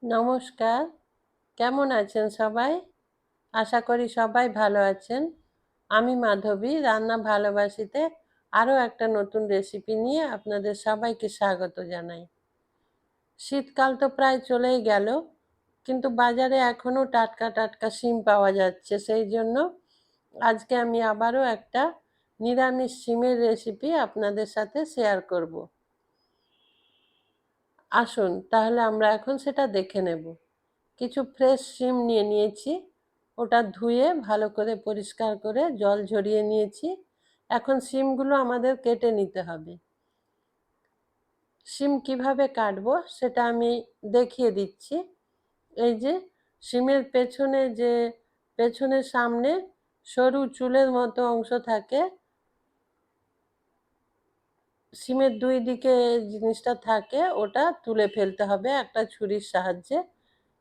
নমস্কার। কেমন আছেন সবাই? আশা করি সবাই ভালো আছেন। আমি মাধবী, রান্না ভালোবাসিতে আরও একটা নতুন রেসিপি নিয়ে আপনাদের সবাইকে স্বাগত জানাই। শীতকাল তো প্রায় চলেই গেল, কিন্তু বাজারে এখনও টাটকা টাটকা শিম পাওয়া যাচ্ছে। সেই জন্য আজকে আমি আবারও একটা নিরামিষ শিমের রেসিপি আপনাদের সাথে শেয়ার করব। আসুন তাহলে আমরা এখন সেটা দেখে নেব। কিছু ফ্রেশ শিম নিয়ে নিয়েছি, ওটা ধুয়ে ভালো করে পরিষ্কার করে জল ঝরিয়ে নিয়েছি। এখন শিমগুলো আমাদের কেটে নিতে হবে। শিম কিভাবে কাটবো সেটা আমি দেখিয়ে দিচ্ছি। এই যে শিমের পেছনের সামনে সরু চুলের মতো অংশ থাকে, শিমের দুই দিকে জিনিসটা থাকে, ওটা তুলে ফেলতে হবে একটা ছুরির সাহায্যে।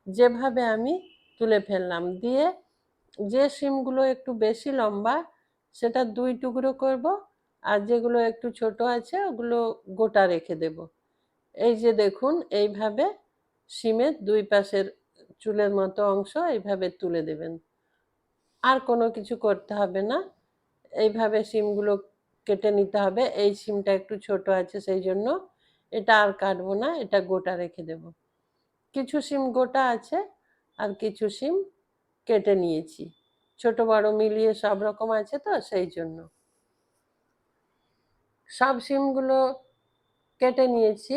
যেভাবে আমি তুলে ফেললাম, দিয়ে যে শিমগুলো একটু বেশি লম্বা সেটা দুই টুকরো করব, আর যেগুলো একটু ছোট আছে ওগুলো গোটা রেখে দেব। এই যে দেখুন, এইভাবে শিমের দুই পাশের চুলের মতো অংশ এইভাবে তুলে দেবেন। আর কোনো কিছু করতে হবে না, এইভাবে শিমগুলো কেটে নিতে হবে। এই শিমটা একটু ছোট আছে সেই জন্য এটা আর কাটবো না, এটা গোটা রেখে দেব। কিছু শিম গোটা আছে আর কিছু শিম কেটে নিয়েছি, ছোট বড় মিলিয়ে সব রকম আছে তো সেই জন্য। সব শিমগুলো কেটে নিয়েছি,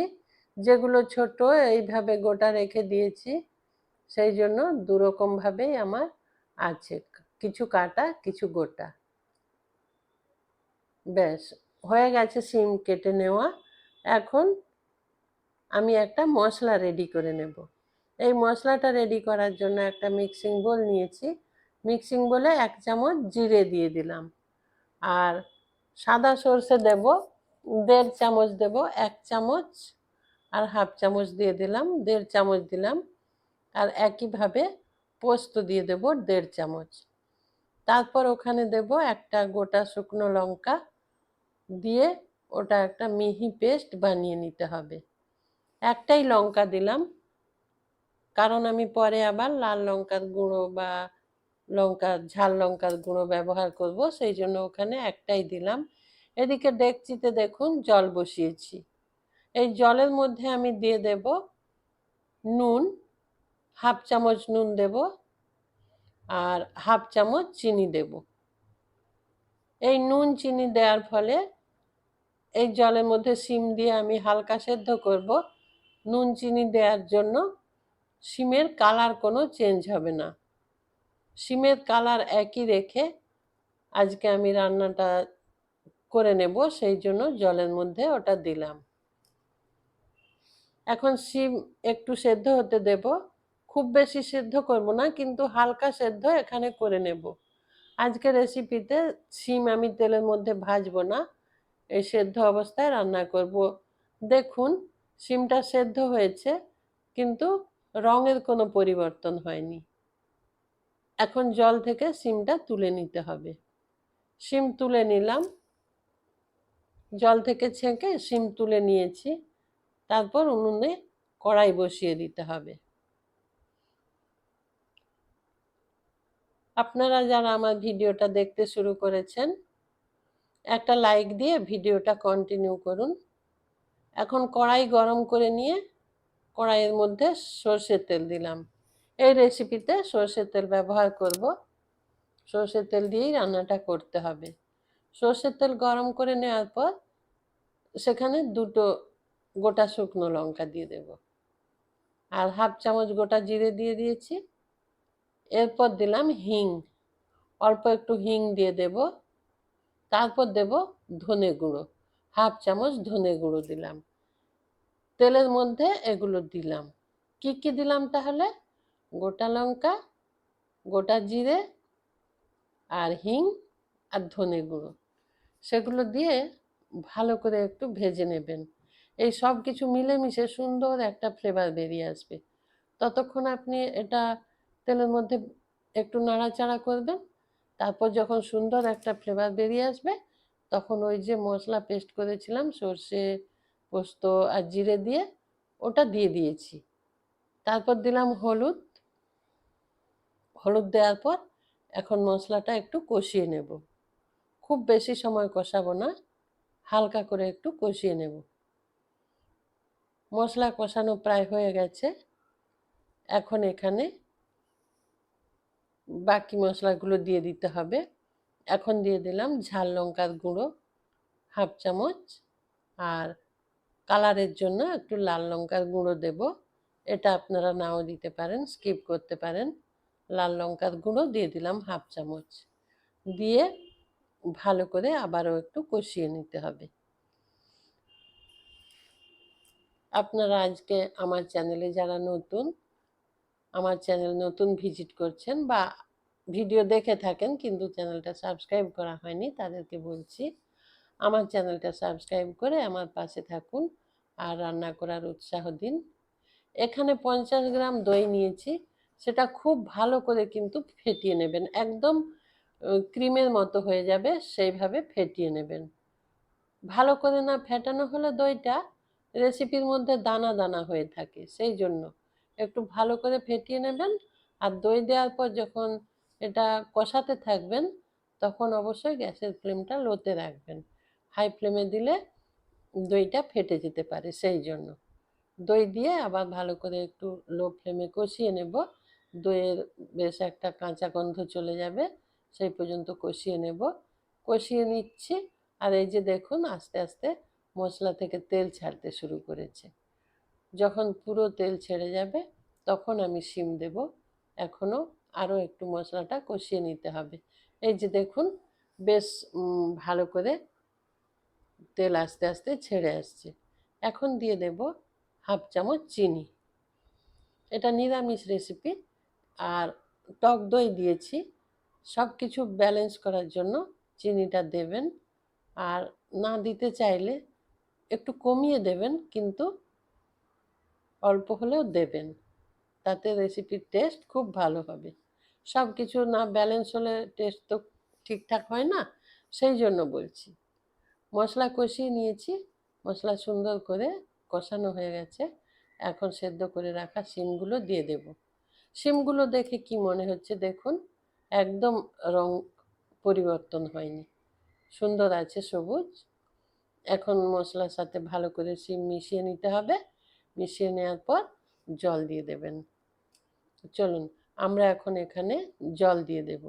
যেগুলো ছোট এইভাবে গোটা রেখে দিয়েছি। সেই জন্য দুরকম ভাবেই আমার আছে, কিছু কাটা কিছু গোটা। ব্যাস, হয়ে গেছে শিম কেটে নেওয়া। এখন আমি একটা মশলা রেডি করে নেব। এই মশলাটা রেডি করার জন্য একটা মিক্সিং বোল নিয়েছি। মিক্সিং বোলে 1 চামচ জিরে দিয়ে দিলাম, আর সাদা সর্ষে দেব 1.5 চামচ দেব, 1 চামচ আর হাফ চামচ দিয়ে দিলাম, 1.5 চামচ দিলাম। আর একইভাবে পোস্ত দিয়ে দেব 1.5 চামচ। তারপর ওখানে দেব একটা গোটা শুকনো লঙ্কা, দিয়ে ওটা একটা মিহি পেস্ট বানিয়ে নিতে হবে। একটাই লঙ্কা দিলাম, কারণ আমি পরে আবার লাল লঙ্কার গুঁড়ো বা ঝাল লঙ্কার গুঁড়ো ব্যবহার করব, সেই জন্য ওখানে একটাই দিলাম। এদিকে ডেকচিতে দেখুন জল বসিয়েছি। এই জলের মধ্যে আমি দিয়ে দেব নুন, হাফ চামচ নুন দেব, আর হাফ চামচ চিনি দেব। এই নুন চিনি দেওয়ার ফলে এই জলের মধ্যে শিম দিয়ে আমি হালকা সেদ্ধ করব। নুন চিনি দেওয়ার জন্য শিমের কালার কোনো চেঞ্জ হবে না, শিমের কালার একই রেখে আজকে আমি রান্নাটা করে নেব, সেই জন্য জলের মধ্যে ওটা দিলাম। এখন শিম একটু সেদ্ধ হতে দেব, খুব বেশি সেদ্ধ করব না, কিন্তু হালকা সেদ্ধ এখানে করে নেব। আজকে রেসিপিতে শিম আমি তেলের মধ্যে ভাজবো না, এই সেদ্ধ অবস্থায় রান্না করব। দেখুন শিমটা সেদ্ধ হয়েছে, কিন্তু রঙের কোনো পরিবর্তন হয়নি। এখন জল থেকে শিমটা তুলে নিতে হবে। শিম তুলে নিলাম, জল থেকে ছেঁকে শিম তুলে নিয়েছি। তারপর উনুনে কড়াই বসিয়ে দিতে হবে। আপনারা যারা আমার ভিডিওটা দেখতে শুরু করেছেন, একটা লাইক দিয়ে ভিডিওটা কন্টিনিউ করুন। এখন কড়াই গরম করে নিয়ে কড়াইয়ের মধ্যে সর্ষের তেল দিলাম। এই রেসিপিতে সর্ষের তেল ব্যবহার করব, সর্ষের তেল দিয়েই রান্নাটা করতে হবে। সর্ষের তেল গরম করে নেওয়ার পর সেখানে দুটো গোটা শুকনো লঙ্কা দিয়ে দেব, আর হাফ চামচ গোটা জিরে দিয়ে দিয়েছি। এরপর দিলাম হিং, অল্প একটু হিং দিয়ে দেব। তারপর দেব ধনে গুঁড়ো, হাফ চামচ ধনে গুঁড়ো দিলাম। তেলের মধ্যে এগুলো দিলাম। কি কি দিলাম তাহলে? গোটা লঙ্কা, গোটা জিরে, আর হিং, আর ধনে গুঁড়ো। সেগুলো দিয়ে ভালো করে একটু ভেজে নেবেন। এই সব কিছু মিলেমিশে সুন্দর একটা ফ্লেভার বেরিয়ে আসবে। ততক্ষণ আপনি এটা তেলের মধ্যে একটু নাড়াচাড়া করবেন। তারপর যখন সুন্দর একটা ফ্লেভার বেরিয়ে আসবে, তখন ওই যে মশলা পেস্ট করেছিলাম সর্ষে, পোস্ত আর জিরে দিয়ে, ওটা দিয়ে দিয়েছি। তারপর দিলাম হলুদ। হলুদ দেওয়ার পর এখন মশলাটা একটু কষিয়ে নেব। খুব বেশি সময় কষাবো না, হালকা করে একটু কষিয়ে নেব। মশলা কষানো প্রায় হয়ে গেছে। এখন এখানে বাকি মশলাগুলো দিয়ে দিতে হবে। এখন দিয়ে দিলাম ঝাল লঙ্কার গুঁড়ো 1/2 চামচ, আর কালারের জন্য একটু লাল লঙ্কার গুঁড়ো দেব। এটা আপনারা নাও দিতে পারেন, স্কিপ করতে পারেন। লাল লঙ্কার গুঁড়ো দিয়ে দিলাম 1/2 চামচ। দিয়ে ভালো করে আবারও একটু কষিয়ে নিতে হবে। আপনারা আজকে আমার চ্যানেলে যারা নতুন, আমার চ্যানেল নতুন ভিজিট করছেন বা ভিডিও দেখে থাকেন কিন্তু চ্যানেলটা সাবস্ক্রাইব করা হয়নি, তাদেরকে বলছি আমার চ্যানেলটা সাবস্ক্রাইব করে আমার পাশে থাকুন আর রান্না করার উৎসাহ দিন। এখানে 50 গ্রাম দই নিয়েছি, সেটা খুব ভালো করে কিন্তু ফেটিয়ে নেবেন, একদম ক্রিমের মতো হয়ে যাবে সেইভাবে ফেটিয়ে নেবেন। ভালো করে না ফেটানো হলে দইটা রেসিপির মধ্যে দানা দানা হয়ে থাকে, সেই জন্য একটু ভালো করে ফেটিয়ে নেবেন। আর দই দেওয়ার পর যখন এটা কষাতে থাকবেন তখন অবশ্যই গ্যাসের ফ্লেমটা লোতে রাখবেন। হাই ফ্লেমে দিলে দইটা ফেটে যেতে পারে, সেই জন্য দই দিয়ে আবার ভালো করে একটু লো ফ্লেমে কষিয়ে নেব। দইয়ের বেশ একটা কাঁচা গন্ধ চলে যাবে, সেই পর্যন্ত কষিয়ে নেব। কষিয়ে নিচ্ছি। আর এই যে দেখুন আস্তে আস্তে মশলা থেকে তেল ছাড়তে শুরু করেছে। যখন পুরো তেল ছেড়ে যাবে তখন আমি শিম দেব। এখনও আরও একটু মশলাটা কষিয়ে নিতে হবে। এই যে দেখুন বেশ ভালো করে তেল আস্তে আস্তে ছেড়ে আসছে। এখন দিয়ে দেব 1/2 চামচ চিনি। এটা নিরামিষ রেসিপি, আর টক দই দিয়েছি। সব কিছু ব্যালেন্স করার জন্য চিনিটা দেবেন। আর না দিতে চাইলে একটু কমিয়ে দেবেন, কিন্তু অল্প হলেও দেবেন, তাতে রেসিপির টেস্ট খুব ভালো হবে। সব কিছু না ব্যালেন্স হলে টেস্ট তো ঠিকঠাক হয় না, সেই জন্য বলছি। মশলা কষিয়ে নিয়েছি, মশলা সুন্দর করে কষানো হয়ে গেছে। এখন সেদ্ধ করে রাখা শিমগুলো দিয়ে দেব। শিমগুলো দেখে কি মনে হচ্ছে দেখুন, একদম রং পরিবর্তন হয়নি, সুন্দর আছে, সবুজ। এখন মশলার সাথে ভালো করে শিম মিশিয়ে নিতে হবে। মিশিয়ে নেওয়ার পর জল দিয়ে দেবেন। চলুন আমরা এখন এখানে জল দিয়ে দেব।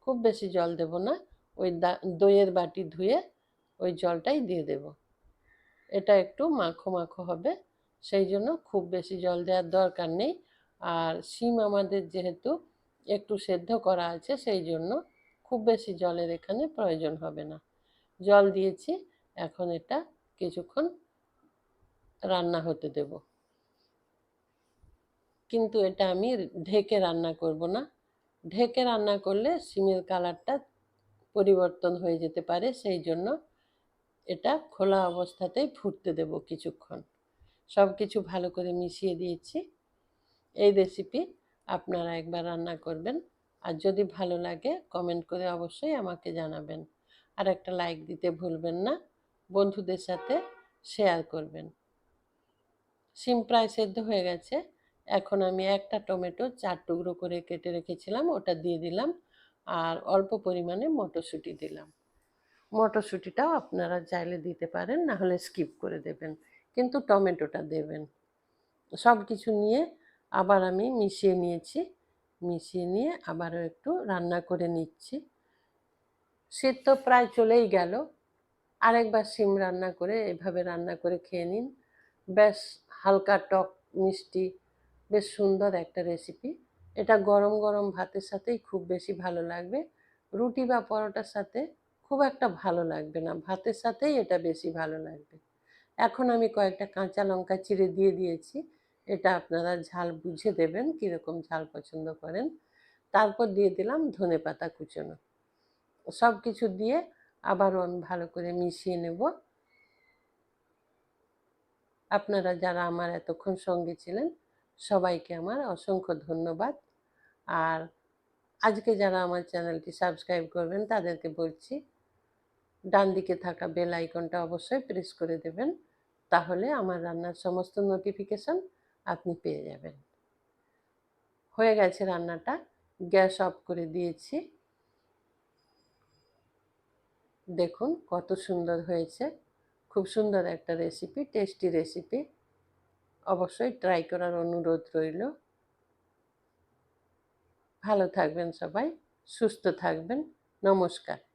খুব বেশি জল দেব না, ওই দইয়ের বাটি ধুয়ে ওই জলটাই দিয়ে দেব। এটা একটু মাখো মাখো হবে, সেই জন্য খুব বেশি জল দেওয়ার দরকার নেই। আর শিম আমাদের যেহেতু একটু সেদ্ধ করা আছে, সেই জন্য খুব বেশি জলের এখানে প্রয়োজন হবে না। জল দিয়েছি, এখন এটা কিছুক্ষণ রান্না হতে দেব। কিন্তু এটা আমি ঢেকে রান্না করব না। ঢেকে রান্না করলে শিমের কালারটা পরিবর্তন হয়ে যেতে পারে, সেই জন্য এটা খোলা অবস্থাতেই ফুটতে দেব কিছুক্ষণ। সব কিছু ভালো করে মিশিয়ে দিয়েছি। এই রেসিপি আপনারা একবার রান্না করবেন, আর যদি ভালো লাগে কমেন্ট করে অবশ্যই আমাকে জানাবেন। আর একটা লাইক দিতে ভুলবেন না, বন্ধুদের সাথে শেয়ার করবেন। শিম প্রায় সেদ্ধ হয়ে গেছে। এখন আমি একটা টমেটো 4 টুকরো করে কেটে রেখেছিলাম, ওটা দিয়ে দিলাম। আর অল্প পরিমাণে মটরশুঁটি দিলাম। মটরশুঁটিটাও আপনারা চাইলে দিতে পারেন, না হলে স্কিপ করে দেবেন, কিন্তু টমেটোটা দেবেন। সব কিছু নিয়ে আবার আমি মিশিয়ে নিয়েছি। মিশিয়ে নিয়ে আবারও একটু রান্না করে নিচ্ছি। শীত তো প্রায় চলেই গেল, আরেকবার শিম রান্না করে এভাবে রান্না করে খেয়ে নিন। বেশ হালকা টক মিষ্টি, বেশ সুন্দর একটা রেসিপি। এটা গরম গরম ভাতের সাথেই খুব বেশি ভালো লাগবে। রুটি বা পরোটার সাথে খুব একটা ভালো লাগবে না, ভাতের সাথেই এটা বেশি ভালো লাগবে। এখন আমি কয়েকটা কাঁচা লঙ্কা চিড়ে দিয়ে দিয়েছি। এটা আপনারা ঝাল বুঝে দেবেন, কীরকম ঝাল পছন্দ করেন। তারপর দিয়ে দিলাম ধনেপাতা কুচোনো। সব কিছু দিয়ে আবারও আমি ভালো করে মিশিয়ে নেব। আপনারা যারা আমার এতক্ষণ সঙ্গে ছিলেন সবাইকে আমার অসংখ্য ধন্যবাদ। আর আজকে যারা আমার চ্যানেলটি সাবস্ক্রাইব করবেন তাদেরকে বলছি ডান দিকে থাকা বেল আইকনটা অবশ্যই প্রেস করে দেবেন, তাহলে আমার রান্নার সমস্ত নোটিফিকেশন আপনি পেয়ে যাবেন। হয়ে গেছে রান্নাটা, গ্যাস অফ করে দিয়েছি। দেখুন কত সুন্দর হয়েছে, খুব সুন্দর একটা রেসিপি, টেস্টি রেসিপি। অবশ্যই ট্রাই করার অনুরোধ রইল। ভালো থাকবেন সবাই, সুস্থ থাকবেন। নমস্কার।